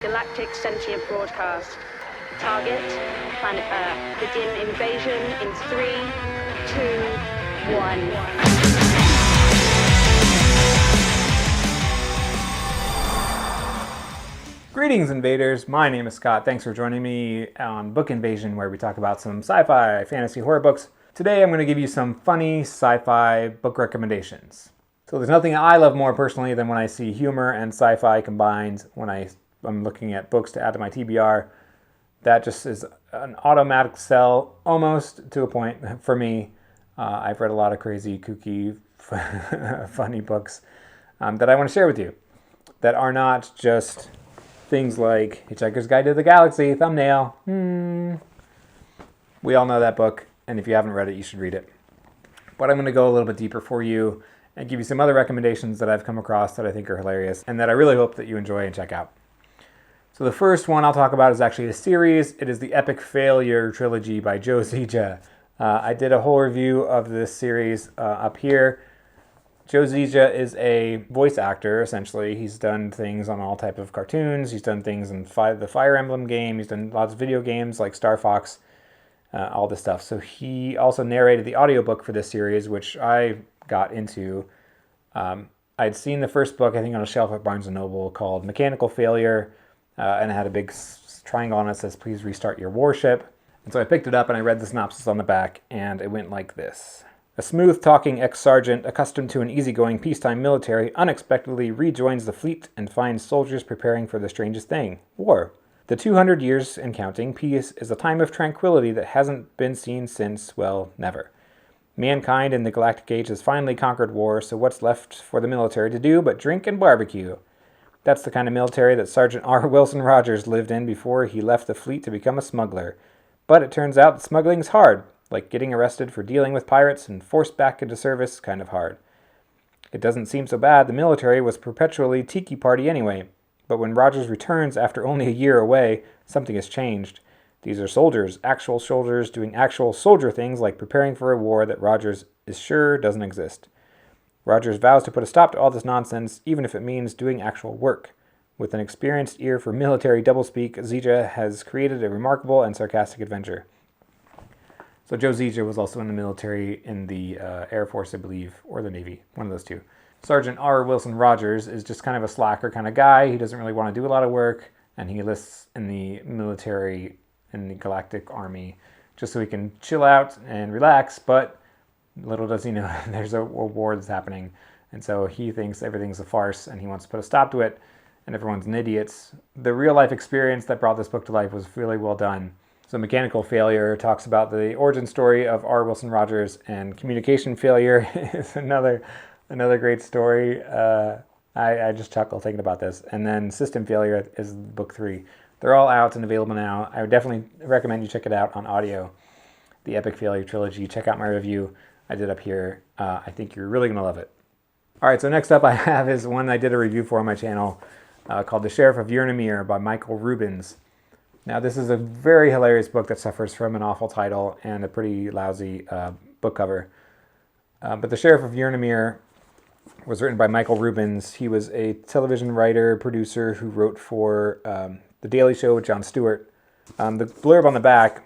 Galactic sentient broadcast. Target, planet Earth. Begin invasion in 3, 2, 1. Greetings, invaders. My name is Scott. Thanks for joining me on Book Invasion, where we talk about some sci-fi, fantasy, horror books. Today I'm going to give you some funny sci-fi book recommendations. So there's nothing I love more personally than when I see humor and sci-fi combined when I'm looking at books to add to my TBR. That just is an automatic sell, almost to a point for me. I've read a lot of crazy, kooky, funny books that I want to share with you that are not just things like Hitchhiker's Guide to the Galaxy, thumbnail. We all know that book, and if you haven't read it, you should read it. But I'm going to go a little bit deeper for you and give you some other recommendations that I've come across that I think are hilarious and that I really hope that you enjoy and check out. So the first one I'll talk about is actually a series. It is the Epic Failure trilogy by Zieja. I did a whole review of this series up here. Zieja is a voice actor, essentially. He's done things on all type of cartoons. He's done things in the Fire Emblem game. He's done lots of video games like Star Fox, all this stuff. So he also narrated the audiobook for this series, which I got into. I'd seen the first book, I think, on a shelf at Barnes & Noble called Mechanical Failure. And it had a big triangle on it that says, "Please restart your warship." And so I picked it up and I read the synopsis on the back, and it went like this. A smooth-talking ex-sergeant accustomed to an easygoing peacetime military unexpectedly rejoins the fleet and finds soldiers preparing for the strangest thing, war. The 200 years and counting peace is a time of tranquility that hasn't been seen since, well, never. Mankind in the galactic age has finally conquered war, so what's left for the military to do but drink and barbecue? That's the kind of military that Sergeant R. Wilson Rogers lived in before he left the fleet to become a smuggler. But it turns out that smuggling's hard, like getting arrested for dealing with pirates and forced back into service, kind of hard. It doesn't seem so bad. The military was perpetually tiki party anyway. But when Rogers returns after only a year away, something has changed. These are soldiers, actual soldiers doing actual soldier things like preparing for a war that Rogers is sure doesn't exist. Rogers vows to put a stop to all this nonsense, even if it means doing actual work. With an experienced ear for military doublespeak, Zeija has created a remarkable and sarcastic adventure. So Zieja was also in the military, in the Air Force, I believe, or the Navy, one of those two. Sergeant R. Wilson Rogers is just kind of a slacker kind of guy. He doesn't really want to do a lot of work, and he enlists in the military, in the Galactic Army, just so he can chill out and relax, but little does he know there's a war that's happening, and so he thinks everything's a farce, and he wants to put a stop to it, and everyone's an idiot. The real-life experience that brought this book to life was really well done. So Mechanical Failure talks about the origin story of R. Wilson Rogers, and Communication Failure is another great story. I just chuckle thinking about this. And then System Failure is book 3. They're all out and available now. I would definitely recommend you check it out on audio. The Epic Failure trilogy. Check out my review I did up here. I think you're really going to love it. All right, so next up I have is one I did a review for on my channel called The Sheriff of Yrnameer by Michael Rubens. Now, this is a very hilarious book that suffers from an awful title and a pretty lousy book cover. But The Sheriff of Yrnameer was written by Michael Rubens. He was a television writer, producer who wrote for The Daily Show with Jon Stewart. The blurb on the back,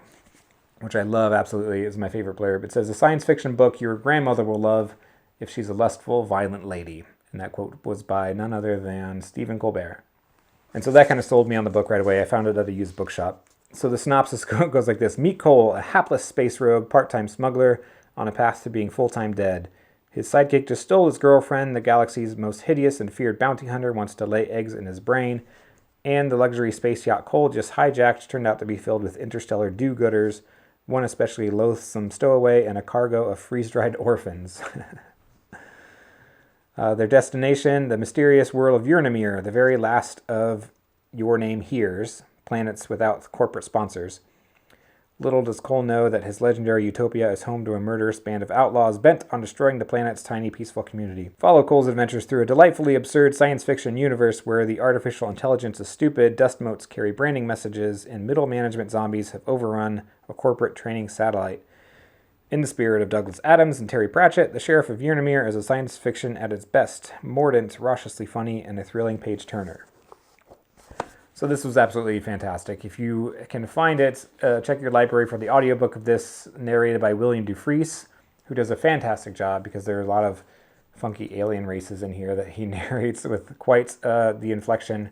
which I love absolutely, is my favorite blurb. It says, "A science fiction book your grandmother will love if she's a lustful, violent lady." And that quote was by none other than Stephen Colbert. And so that kind of sold me on the book right away. I found it at a used bookshop. So the synopsis goes like this. Meet Cole, a hapless space rogue, part-time smuggler on a path to being full-time dead. His sidekick just stole his girlfriend. The galaxy's most hideous and feared bounty hunter wants to lay eggs in his brain. And the luxury space yacht Cole just hijacked turned out to be filled with interstellar do-gooders, one especially loathsome stowaway, and a cargo of freeze-dried orphans. Their destination, the mysterious world of Yrnameer, the very last of Your Name Here's, planets without corporate sponsors. Little does Cole know that his legendary utopia is home to a murderous band of outlaws bent on destroying the planet's tiny, peaceful community. Follow Cole's adventures through a delightfully absurd science fiction universe where the artificial intelligence is stupid, dust motes carry branding messages, and middle management zombies have overrun a corporate training satellite. In the spirit of Douglas Adams and Terry Pratchett, The Sheriff of Yrnameer is a science fiction at its best, mordant, raucously funny, and a thrilling page-turner. So this was absolutely fantastic. If you can find it, check your library for the audiobook of this, narrated by William Dufries, who does a fantastic job because there are a lot of funky alien races in here that he narrates with quite the inflection.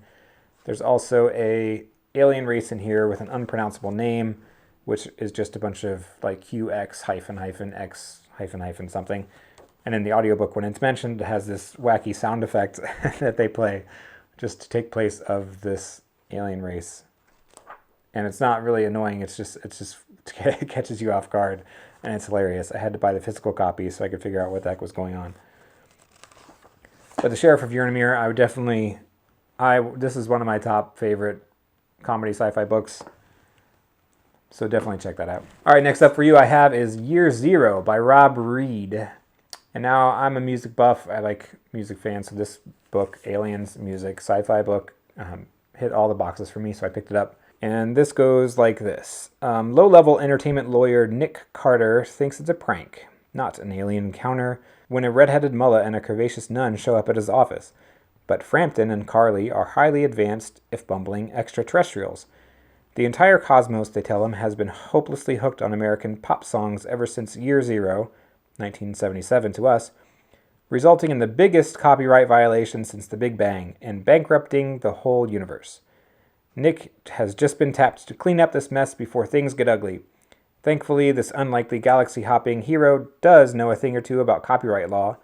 There's also a alien race in here with an unpronounceable name, which is just a bunch of like QX hyphen hyphen X hyphen hyphen something. And in the audiobook, when it's mentioned, it has this wacky sound effect that they play just to take place of this alien race. And it's not really annoying, it catches you off guard, and it's hilarious. I had to buy the physical copy so I could figure out what the heck was going on. But the Sheriff of Yrnameer, I would definitely, this is one of my top favorite comedy sci-fi books, so definitely check that out. All right, next up for you I have is Year Zero by Reid. And now I'm a music buff, I like music fans, so this book, aliens, music, sci-fi book, hit all the boxes for me, so I picked it up. And this goes like this. Low-level entertainment lawyer Nick Carter thinks it's a prank, not an alien encounter, when a red-headed mullah and a curvaceous nun show up at his office. But Frampton and Carly are highly advanced, if bumbling, extraterrestrials. The entire cosmos, they tell him, has been hopelessly hooked on American pop songs ever since Year Zero, 1977 to us, resulting in the biggest copyright violation since the Big Bang and bankrupting the whole universe. Nick has just been tapped to clean up this mess before things get ugly. Thankfully, this unlikely galaxy-hopping hero does know a thing or two about copyright law.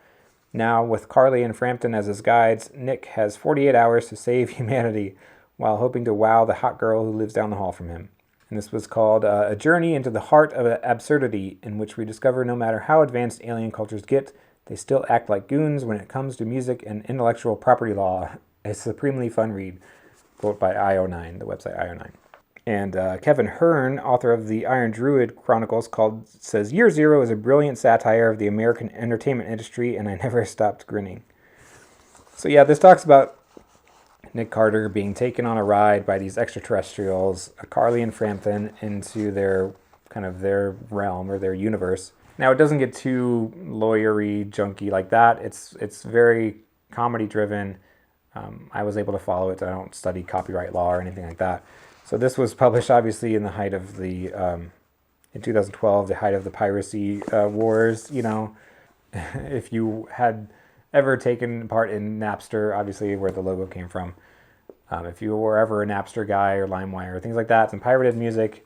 Now, with Carly and Frampton as his guides, Nick has 48 hours to save humanity while hoping to wow the hot girl who lives down the hall from him. And this was called A Journey into the Heart of Absurdity, in which we discover no matter how advanced alien cultures get, they still act like goons when it comes to music and intellectual property law. A supremely fun read. Quote by IO9, the website IO9. And Kevin Hearn, author of the Iron Druid Chronicles, says, Year Zero is a brilliant satire of the American entertainment industry, and I never stopped grinning. So yeah, this talks about Nick Carter being taken on a ride by these extraterrestrials, Carly and Frampton, into their realm or their universe. Now, it doesn't get too lawyery, junky like that. It's very comedy driven. I was able to follow it. I don't study copyright law or anything like that. So this was published obviously in the height of the, in 2012, the height of the piracy wars. You know, if you had ever taken part in Napster, obviously where the logo came from. If you were ever a Napster guy or LimeWire, things like that, some pirated music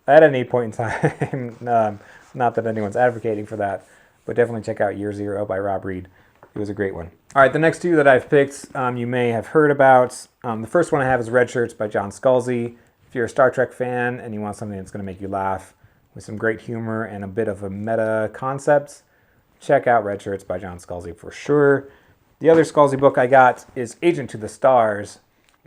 at any point in time. Not that anyone's advocating for that, but definitely check out Year Zero by Reid. It was a great one. All right, the next two that I've picked, you may have heard about. The first one I have is Redshirts by John Scalzi. If you're a Star Trek fan and you want something that's going to make you laugh with some great humor and a bit of a meta concept, check out Redshirts by John Scalzi for sure. The other Scalzi book I got is Agent to the Stars.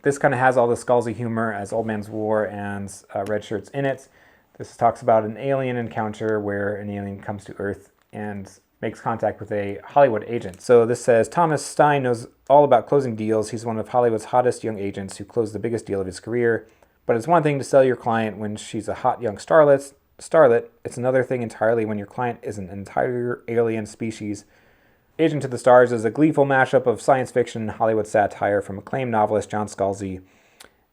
This kind of has all the Scalzi humor as Old Man's War and Redshirts in it. This talks about an alien encounter where an alien comes to Earth and makes contact with a Hollywood agent. So this says, Thomas Stein knows all about closing deals. He's one of Hollywood's hottest young agents who closed the biggest deal of his career. But it's one thing to sell your client when she's a hot young starlet. It's another thing entirely when your client is an entire alien species. Agent to the Stars is a gleeful mashup of science fiction and Hollywood satire from acclaimed novelist John Scalzi,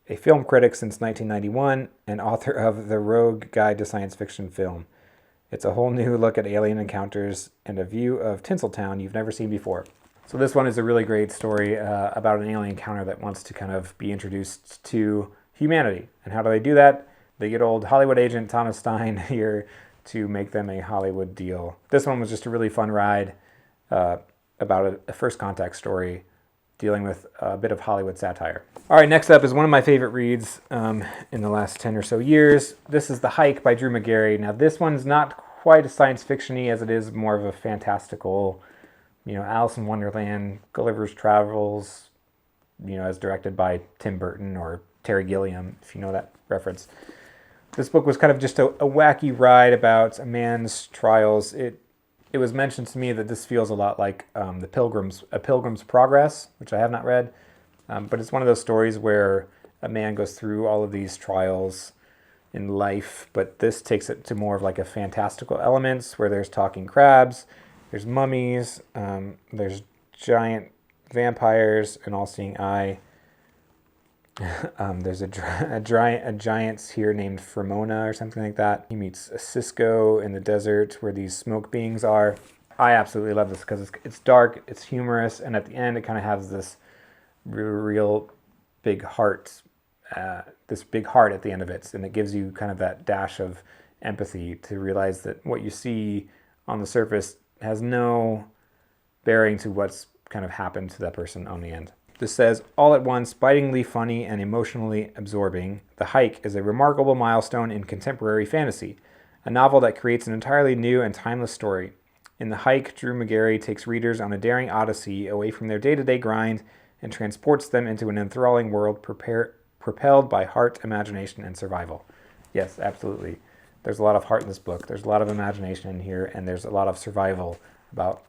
a film critic since 1991 and author of The Rogue Guide to Science Fiction Film. It's a whole new look at alien encounters and a view of Tinseltown you've never seen before. So this one is a really great story about an alien encounter that wants to kind of be introduced to humanity. And how do they do that? They get old Hollywood agent Thomas Stein here to make them a Hollywood deal. This one was just a really fun ride about a first contact story dealing with a bit of Hollywood satire. All right, next up is one of my favorite reads in the last 10 or so years. This is The Hike by Drew Magary. Now, this one's not quite as science fiction-y as it is more of a fantastical, Alice in Wonderland, Gulliver's Travels, as directed by Tim Burton or Terry Gilliam, if you know that reference. This book was kind of just a wacky ride about a man's trials. It was mentioned to me that this feels a lot like A Pilgrim's Progress, which I have not read. But it's one of those stories where a man goes through all of these trials in life, but this takes it to more of like a fantastical elements where there's talking crabs, there's mummies, there's giant vampires, an all-seeing eye. There's a giant here named Fremona or something like that. He meets a Cisco in the desert where these smoke beings are. I absolutely love this because it's dark, it's humorous, and at the end it kind of has this real big heart, this big heart at the end of it, and it gives you kind of that dash of empathy to realize that what you see on the surface has no bearing to what's kind of happened to that person on the end. This says, all at once, bitingly funny and emotionally absorbing, The Hike is a remarkable milestone in contemporary fantasy, a novel that creates an entirely new and timeless story. In The Hike, Drew Magary takes readers on a daring odyssey away from their day-to-day grind and transports them into an enthralling world propelled by heart, imagination, and survival. Yes, absolutely. There's a lot of heart in this book. There's a lot of imagination in here, and there's a lot of survival about,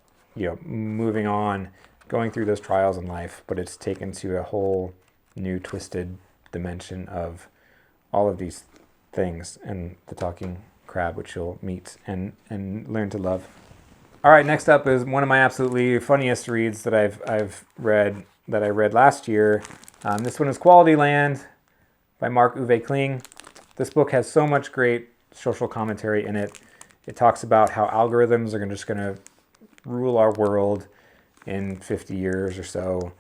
moving on, going through those trials in life, but it's taken to a whole new twisted dimension of all of these things and the talking crab, which you'll meet and learn to love. All right, next up is one of my absolutely funniest reads that I've read, that I read last year. This one is Qualityland by Marc-Uwe Kling. This book has so much great social commentary in it. It talks about how algorithms are just going to rule our world in 50 years or so,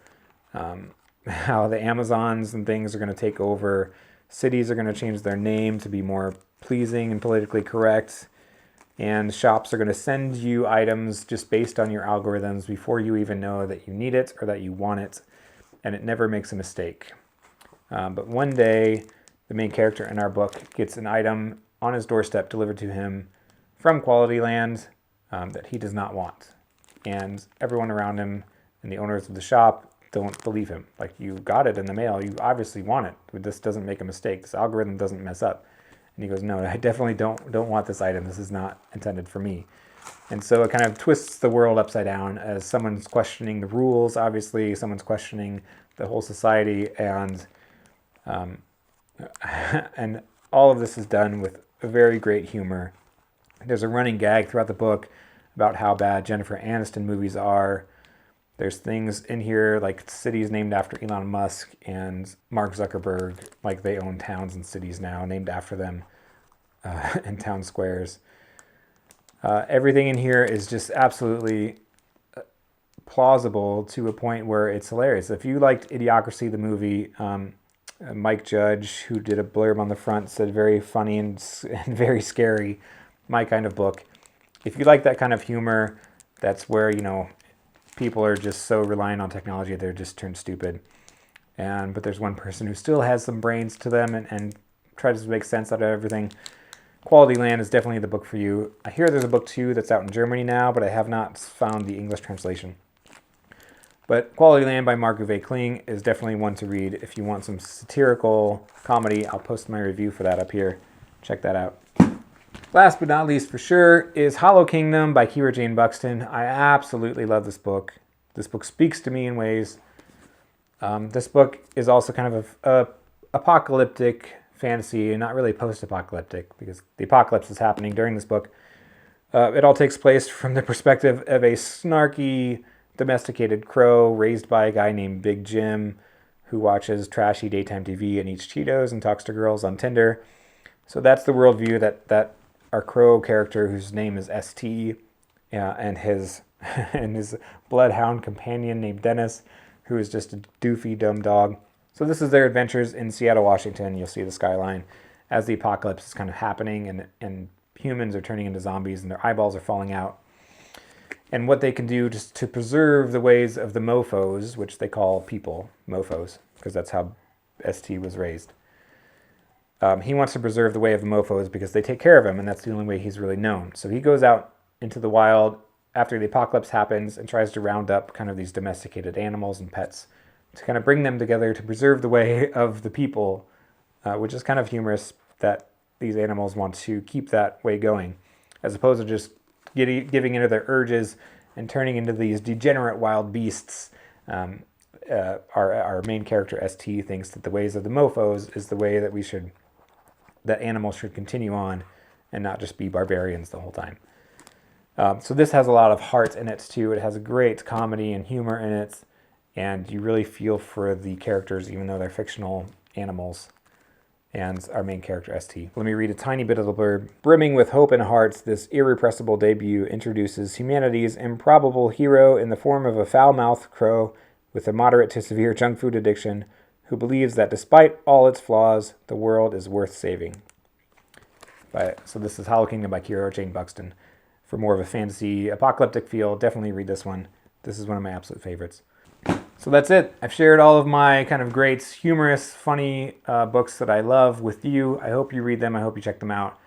how the Amazons and things are going to take over. Cities are going to change their name to be more pleasing and politically correct. And shops are going to send you items just based on your algorithms before you even know that you need it or that you want it. And it never makes a mistake. But one day, the main character in our book gets an item on his doorstep delivered to him from Qualityland that he does not want. And everyone around him and the owners of the shop don't believe him. Like, you got it in the mail, you obviously want it. This doesn't make a mistake. This algorithm doesn't mess up. And he goes, no, I definitely don't want this item. This is not intended for me. And so it kind of twists the world upside down as someone's questioning the rules, obviously, someone's questioning the whole society, and and all of this is done with a very great humor. There's a running gag throughout the book about how bad Jennifer Aniston movies are. There's things in here like cities named after Elon Musk and Mark Zuckerberg, like they own towns and cities now named after them and town squares. Everything in here is just absolutely plausible to a point where it's hilarious. If you liked Idiocracy, the movie, Mike Judge, who did a blurb on the front, said very funny and very scary, my kind of book. If you like that kind of humor, that's where, people are just so reliant on technology, they're just turned stupid. But there's one person who still has some brains to them and tries to make sense out of everything. Qualityland is definitely the book for you. I hear there's a book too that's out in Germany now, but I have not found the English translation. But Qualityland by Marc-Uwe Kling is definitely one to read if you want some satirical comedy. I'll post my review for that up here. Check that out. Last but not least for sure is Hollow Kingdom by Kira Jane Buxton. I absolutely love this book. This book speaks to me in ways. This book is also kind of a apocalyptic fantasy, and not really post-apocalyptic, because the apocalypse is happening during this book. It all takes place from the perspective of a snarky, domesticated crow raised by a guy named Big Jim, who watches trashy daytime TV and eats Cheetos and talks to girls on Tinder. So that's the worldview that our crow character, whose name is ST, and his bloodhound companion named Dennis, who is just a doofy, dumb dog. So this is their adventures in Seattle, Washington. You'll see the skyline as the apocalypse is kind of happening, and humans are turning into zombies and their eyeballs are falling out. And what they can do just to preserve the ways of the mofos, which they call people, mofos, because that's how ST was raised. He wants to preserve the way of the mofos because they take care of him, and that's the only way he's really known. So he goes out into the wild after the apocalypse happens and tries to round up kind of these domesticated animals and pets to kind of bring them together to preserve the way of the people, which is kind of humorous that these animals want to keep that way going, as opposed to just giving into their urges and turning into these degenerate wild beasts. Our main character, ST, thinks that the ways of the mofos is the way that animals should continue on and not just be barbarians the whole time. So this has a lot of heart in it too. It has a great comedy and humor in it. and you really feel for the characters, even though they're fictional animals, and our main character, ST. Let me read a tiny bit of the blurb. Brimming with hope and hearts, this irrepressible debut introduces humanity's improbable hero in the form of a foul-mouthed crow with a moderate to severe junk food addiction who believes that despite all its flaws, the world is worth saving. So this is Hollow Kingdom by Kira Jane Buxton. For more of a fantasy apocalyptic feel, definitely read this one. This is one of my absolute favorites. So that's it. I've shared all of my kind of great, humorous, funny books that I love with you. I hope you read them. I hope you check them out.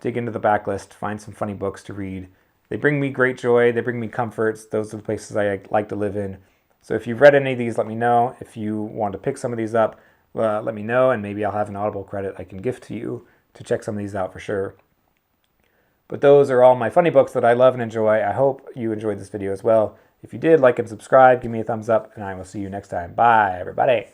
Dig into the backlist. Find some funny books to read. They bring me great joy. They bring me comforts. Those are the places I like to live in. So if you've read any of these, let me know. If you want to pick some of these up, let me know, and maybe I'll have an Audible credit I can gift to you to check some of these out for sure. But those are all my funny books that I love and enjoy. I hope you enjoyed this video as well. If you did, like and subscribe, give me a thumbs up, and I will see you next time. Bye, everybody.